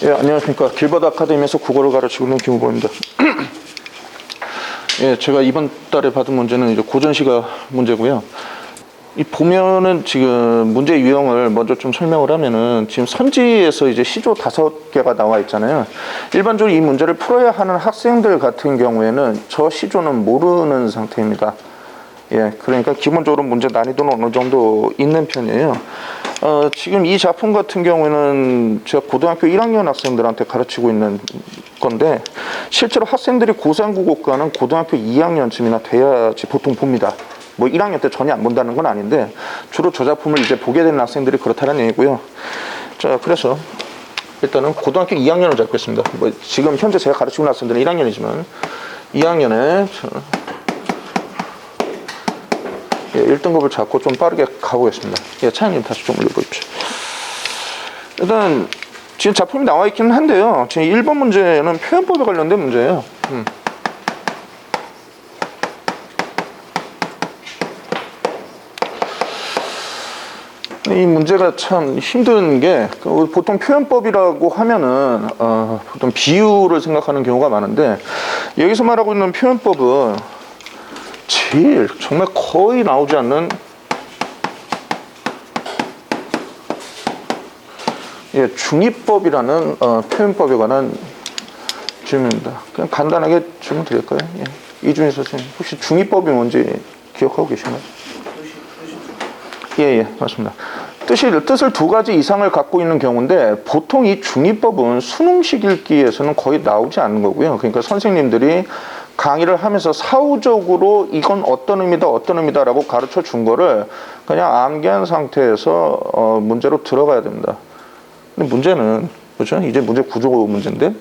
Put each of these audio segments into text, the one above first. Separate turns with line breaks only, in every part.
예, 안녕하십니까. 길버드 아카데미에서 국어를 가르치고 있는 김우범입니다. 예, 제가 이번 달에 받은 문제는 이제 고전시가 문제고요. 이 보면은 지금 문제 유형을 먼저 좀 설명을 하면은 지금 선지에서 이제 시조 5개가 나와 있잖아요. 일반적으로 이 문제를 풀어야 하는 학생들 같은 경우에는 저 시조는 모르는 상태입니다. 예, 그러니까 기본적으로 문제 난이도는 어느 정도 있는 편이에요. 지금 이 작품 같은 경우에는 제가 고등학교 1학년 학생들한테 가르치고 있는 건데, 실제로 학생들이 고3 국어과는 고등학교 2학년쯤이나 돼야지 보통 봅니다. 뭐 1학년 때 전혀 안 본다는 건 아닌데, 주로 저 작품을 이제 보게 되는 학생들이 그렇다는 얘기고요. 자, 그래서 일단은 고등학교 2학년을 잡겠습니다. 뭐 지금 현재 제가 가르치고 있는 학생들은 1학년이지만 2학년에 1등급을 잡고 좀 빠르게 가보겠습니다. 예, 차장님 다시 좀 올려보십시오. 일단 지금 작품이 나와 있기는 한데요. 지금 1번 문제는 표현법에 관련된 문제예요. 이 문제가 참 힘든 게, 보통 표현법이라고 하면은 보통 비유를 생각하는 경우가 많은데, 여기서 말하고 있는 표현법은 제일 정말 거의 나오지 않는 중의법이라는 표현법에 관한 질문입니다. 그냥 간단하게 질문 드릴까요? 예. 이준희 선생님, 혹시 중의법이 뭔지 기억하고 계신가요? 예, 맞습니다. 뜻을 두 가지 이상을 갖고 있는 경우인데, 보통 이 중의법은 수능식 읽기에서는 거의 나오지 않는 거고요. 그러니까 선생님들이 강의를 하면서 사후적으로 이건 어떤 의미다 라고 가르쳐 준 거를 그냥 암기한 상태에서 문제로 들어가야 됩니다. 근데 문제는, 그렇죠? 이제 문제 구조 문제인데,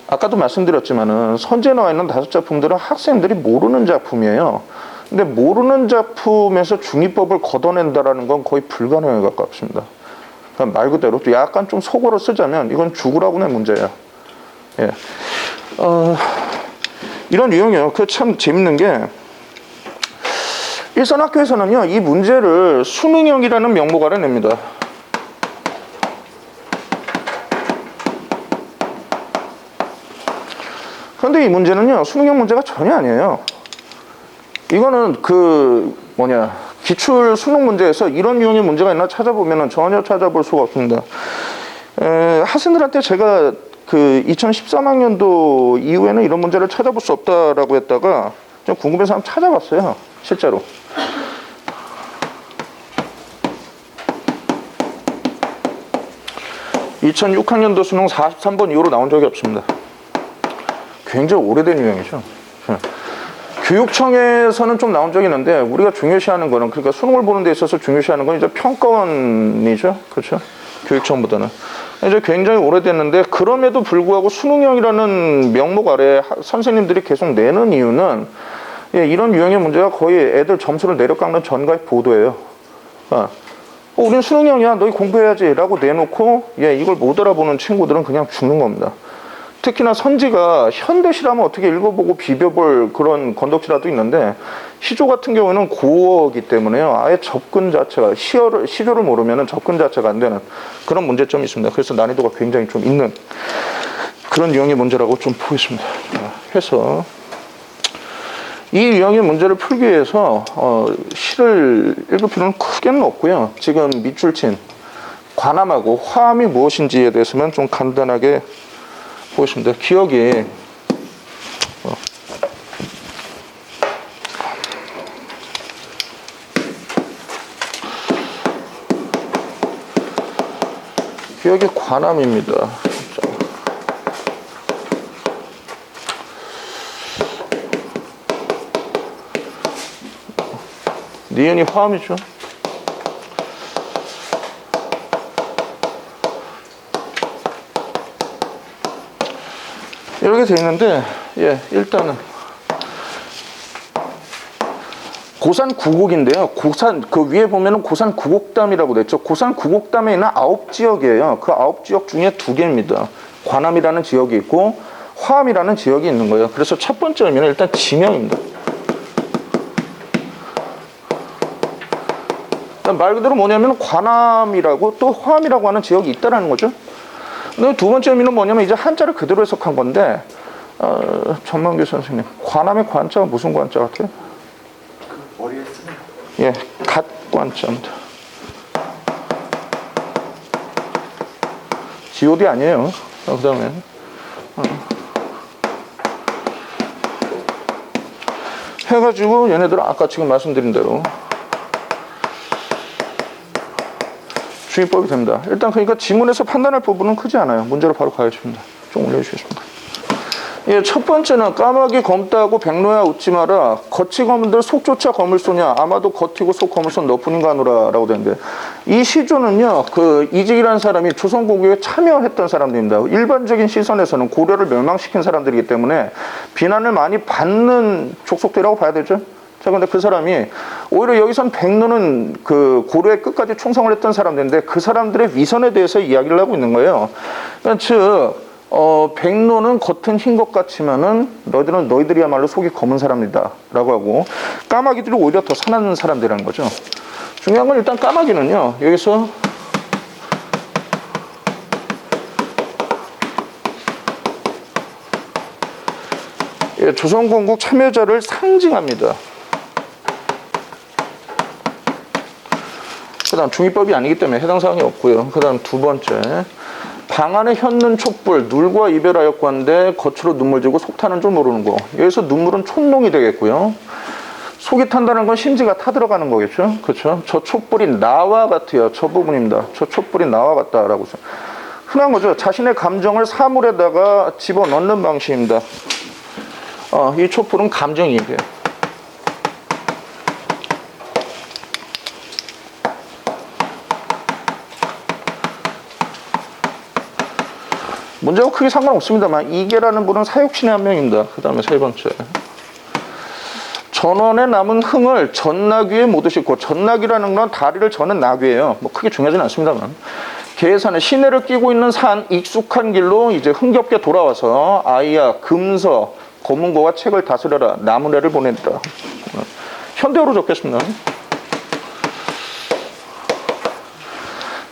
아까도 말씀드렸지만은 선지에 나와 있는 5작품들은 학생들이 모르는 작품이에요. 근데 모르는 작품에서 중의법을 걷어낸다라는 건 거의 불가능에 가깝습니다. 그러니까 말 그대로 약간 좀 속어로 쓰자면 이건 죽으라고의 문제예요. 예. 이런 유형이에요. 그 참 재밌는 게, 일선 학교에서는요, 이 문제를 수능형이라는 명목 아래 냅니다. 그런데 이 문제는요, 수능형 문제가 전혀 아니에요. 이거는 기출 수능 문제에서 이런 유형의 문제가 있나 찾아보면 전혀 찾아볼 수가 없습니다. 학생들한테 제가 2013학년도 이후에는 이런 문제를 찾아볼 수 없다라고 했다가 좀 궁금해서 한번 찾아봤어요. 실제로. (2006학년도) 수능 43번 이후로 나온 적이 없습니다. 굉장히 오래된 유형이죠. 교육청에서는 좀 나온 적이 있는데, 우리가 중요시하는 거는, 그러니까 수능을 보는 데 있어서 중요시하는 건 이제 평가원이죠. 그렇죠? 교육청보다는. 이제 굉장히 오래됐는데, 그럼에도 불구하고 수능형이라는 명목 아래 선생님들이 계속 내는 이유는, 이런 유형의 문제가 거의 애들 점수를 내려깎는 전가의 보도예요. 우린 수능형이야, 너희 공부해야지 라고 내놓고 이걸 못 알아보는 친구들은 그냥 죽는 겁니다. 특히나 선지가 현대시라면 어떻게 읽어보고 비벼볼 그런 건덕지라도 있는데, 시조 같은 경우는 고어이기 때문에요, 아예 접근 자체가, 시조를 모르면 접근 자체가 안 되는 그런 문제점이 있습니다. 그래서 난이도가 굉장히 좀 있는 그런 유형의 문제라고 좀 보겠습니다. 해서 이 유형의 문제를 풀기 위해서 시를 읽을 필요는 크게는 없고요. 지금 밑줄 친 관함하고 화함이 무엇인지에 대해서만 좀 간단하게 보겠습니다. 기억이 관함입니다. 니은이 화음이죠. 이렇게 되어 있는데, 일단은 고산 구곡인데요. 그 위에 보면은 고산 구곡담이라고 됐죠. 고산 구곡담에 있는 9지역이에요. 그 9지역 중에 2개입니다. 관함이라는 지역이 있고 화암이라는 지역이 있는 거예요. 그래서 첫 번째 의미는 일단 지명입니다. 말 그대로 뭐냐면 관함이라고 또 화암이라고 하는 지역이 있다라는 거죠. 근데 두 번째 의미는 뭐냐면 이제 한자를 그대로 해석한 건데, 전만기 선생님, 관함의 관자가 무슨 관자 같아요?
그 머리에 쓰는
예, 갓관자입니다. G.O.D 아니에요. 그 다음에 해가지고 얘네들은 아까 지금 말씀드린 대로 중위법이 됩니다. 일단 그러니까 지문에서 판단할 부분은 크지 않아요. 문제로 바로 가야겠습니다. 좀 올려주시겠습니다. 예, 첫 번째는 까마귀 검다고 백로야 웃지 마라. 겉이 검은들 속조차 검을소냐. 아마도 겉이고 속 검을소 너뿐인가 하노라 라고 되는데, 이 시조는요, 그 이직이라는 사람이 조선공국에 참여했던 사람들입니다. 일반적인 시선에서는 고려를 멸망시킨 사람들이기 때문에 비난을 많이 받는 족속들이라고 봐야 되죠. 자, 근데 그 사람이 오히려 여기선 백로는 그 고려의 끝까지 충성을 했던 사람들인데 그 사람들의 위선에 대해서 이야기를 하고 있는 거예요. 그러니까 즉 백로는 겉은 흰 것 같지만은 너희들이야말로 속이 검은 사람이다 라고 하고, 까마귀들이 오히려 더 사나운 사람들이라는 거죠. 중요한 건 일단 까마귀는요, 여기서 예, 조선공국 참여자를 상징합니다. 그 다음 중위법이 아니기 때문에 해당 사항이 없고요. 그 다음 두 번째, 방 안에 현는 촛불 눌과 이별하였건대 겉으로 눈물 지고 속 타는 줄 모르는 거. 여기서 눈물은 촛농이 되겠고요. 속이 탄다는 건 심지가 타들어가는 거겠죠. 그렇죠. 저 촛불이 나와 같아요. 저 부분입니다. 저 촛불이 나와 같다라고. 흔한 거죠. 자신의 감정을 사물에다가 집어넣는 방식입니다. 이 촛불은 감정이 얘기해요. 문제하고 크게 상관없습니다만 이계라는 분은 사육신의 한 명입니다. 그 다음에 세 번째, 전원에 남은 흥을 전나귀에 못 싣고, 전나귀라는 건 다리를 저는 나귀예요. 뭐 크게 중요하지는 않습니다만, 계산에 시내를 끼고 있는 산 익숙한 길로 이제 흥겹게 돌아와서 아이야 금서 검은고와 책을 다스려라 나무래를 보낸다. 현대어로 적겠습니다.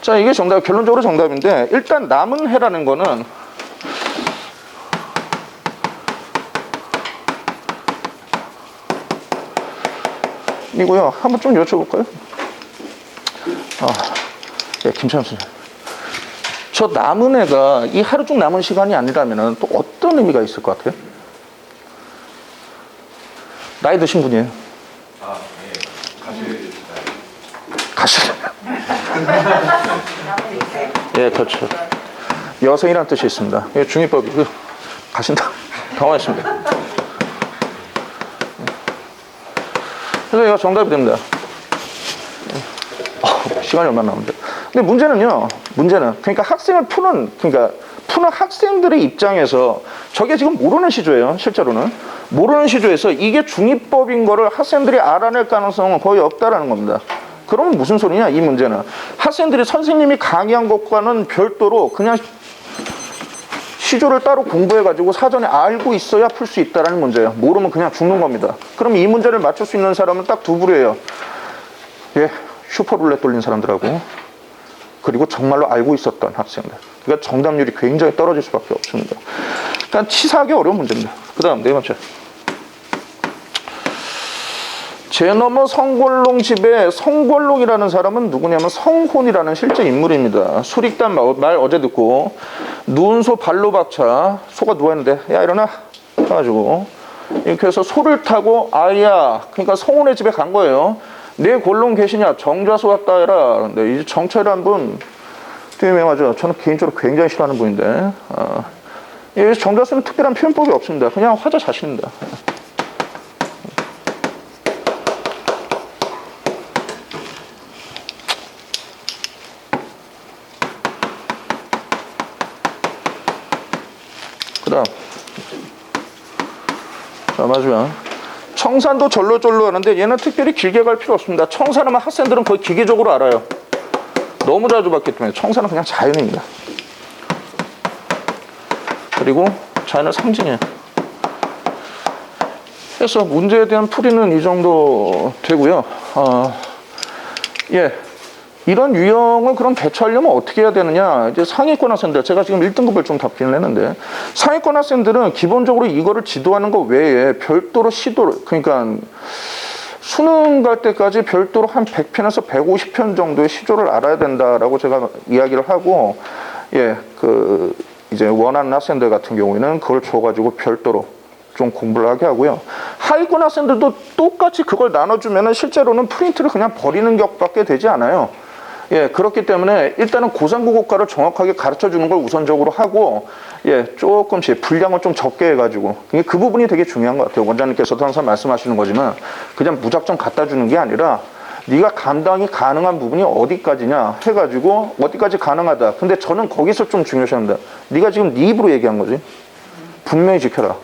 자, 이게 정답, 결론적으로 정답인데, 일단 남은 해라는 거는 이고요. 한번 좀 여쭤볼까요? 예, 김찬 선생님. 저 남은 해가 이 하루 중 남은 시간이 아니라면 또 어떤 의미가 있을 것 같아요? 나이 드신 분이에요. 가시. 예, 그렇죠. 여성이라는 뜻이 있습니다. 예, 중위법이 가신다. 당황했습니다. 그래서 이거 정답이 됩니다. 시간이 얼마 남았는데. 근데 문제는 그러니까 학생을 푸는 학생들의 입장에서 저게 지금 모르는 시조예요. 실제로는 모르는 시조에서 이게 중위법인 거를 학생들이 알아낼 가능성은 거의 없다라는 겁니다. 그러면 무슨 소리냐, 이 문제는. 학생들이 선생님이 강의한 것과는 별도로 그냥 시조를 따로 공부해가지고 사전에 알고 있어야 풀 수 있다는 문제예요. 모르면 그냥 죽는 겁니다. 그럼 이 문제를 맞출 수 있는 사람은 딱 두 부류예요. 예, 슈퍼룰렛 돌린 사람들하고, 그리고 정말로 알고 있었던 학생들. 그러니까 정답률이 굉장히 떨어질 수밖에 없습니다. 그러니까 치사하기 어려운 문제입니다. 그 다음 네 번째, 제너머 성골롱 집에 성골롱이라는 사람은 누구냐면 성혼이라는 실제 인물입니다. 수릭단 말 어제 듣고 누운 소 발로 박차, 소가 누워있는데 야 일어나 해가지고 이렇게 해서 소를 타고 아야, 그러니까 성혼의 집에 간 거예요. 내 골롱 계시냐, 정좌소 왔다 해라. 근데 이 정철이라는 분 되게 유명하죠. 저는 개인적으로 굉장히 싫어하는 분인데, 이 정좌소는 특별한 표현법이 없습니다. 그냥 화자 자신입니다. 그 다음, 자, 마지막. 청산도 절로절로 하는데 얘는 특별히 길게 갈 필요 없습니다. 청산하면 학생들은 거의 기계적으로 알아요. 너무 자주 봤기 때문에. 청산은 그냥 자연입니다. 그리고 자연은 상징이에요. 그래서 문제에 대한 풀이는 이 정도 되고요. 예, 이런 유형을 그럼 대처하려면 어떻게 해야 되느냐. 이제 상위권 학생들, 제가 지금 1등급을 좀 답변을 했는데, 상위권 학생들은 기본적으로 이거를 지도하는 것 외에 별도로 그러니까 수능 갈 때까지 별도로 한 100편에서 150편 정도의 시조를 알아야 된다라고 제가 이야기를 하고, 이제 원하는 학생들 같은 경우에는 그걸 줘가지고 별도로 좀 공부를 하게 하고요. 하위권 학생들도 똑같이 그걸 나눠주면은 실제로는 프린트를 그냥 버리는 격밖에 되지 않아요. 그렇기 때문에 일단은 고상국어과를 정확하게 가르쳐 주는 걸 우선적으로 하고, 조금씩 분량을 좀 적게 해가지고, 그 부분이 되게 중요한 것 같아요. 원장님께서도 항상 말씀하시는 거지만, 그냥 무작정 갖다 주는 게 아니라, 네가 감당이 가능한 부분이 어디까지냐 해가지고, 어디까지 가능하다. 근데 저는 거기서 좀 중요시합니다. 네가 지금 네 입으로 얘기한 거지. 분명히 지켜라.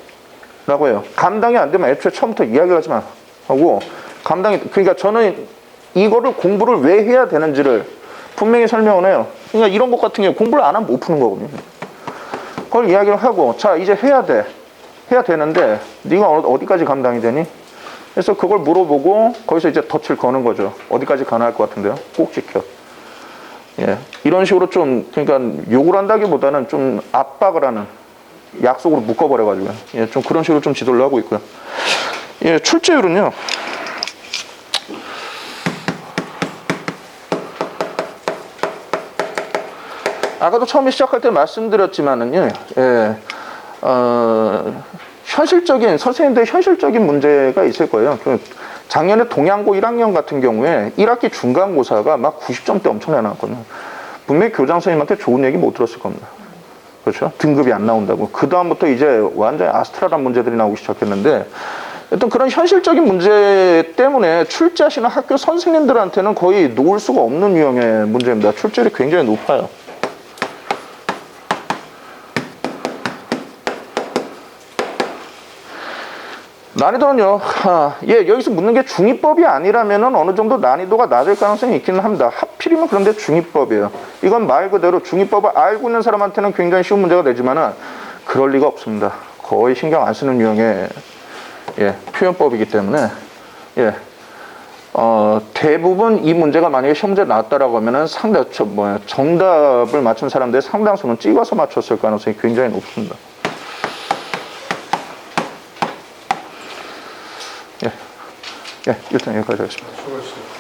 라고 해요. 감당이 안 되면 애초에 처음부터 이야기를 하지 마. 하고, 그러니까 저는 이거를 공부를 왜 해야 되는지를 분명히 설명을 해요. 그러니까 이런 것 같은 경우 공부를 안 하면 못 푸는 거거든요. 그걸 이야기를 하고, 자, 이제 해야 돼. 해야 되는데, 네가 어디까지 감당이 되니? 그래서 그걸 물어보고, 거기서 이제 덫을 거는 거죠. 어디까지 가능할 것 같은데요? 꼭 지켜. 이런 식으로 좀, 그러니까 욕을 한다기보다는 좀 압박을 하는, 약속으로 묶어버려가지고요. 좀 그런 식으로 좀 지도를 하고 있고요. 출제율은요. 아까도 처음에 시작할 때 말씀드렸지만은요, 선생님들의 현실적인 문제가 있을 거예요. 작년에 동양고 1학년 같은 경우에 1학기 중간고사가 막 90점대 엄청나게 나왔거든요. 분명히 교장 선생님한테 좋은 얘기 못 들었을 겁니다. 그렇죠? 등급이 안 나온다고. 그다음부터 이제 완전히 아스트랄한 문제들이 나오기 시작했는데, 어떤 그런 현실적인 문제 때문에 출제하시는 학교 선생님들한테는 거의 놓을 수가 없는 유형의 문제입니다. 출제율이 굉장히 높아요. 난이도는요, 여기서 묻는 게 중위법이 아니라면은 어느 정도 난이도가 낮을 가능성이 있기는 합니다. 하필이면 그런데 중위법이에요. 이건 말 그대로 중위법을 알고 있는 사람한테는 굉장히 쉬운 문제가 되지만은 그럴 리가 없습니다. 거의 신경 안 쓰는 유형의 표현법이기 때문에 대부분 이 문제가 만약에 시험 문제에 나왔다라고 하면은 정답을 맞춘 사람들의 상당수는 찍어서 맞췄을 가능성이 굉장히 높습니다. 일단 여기까지 하겠습니다.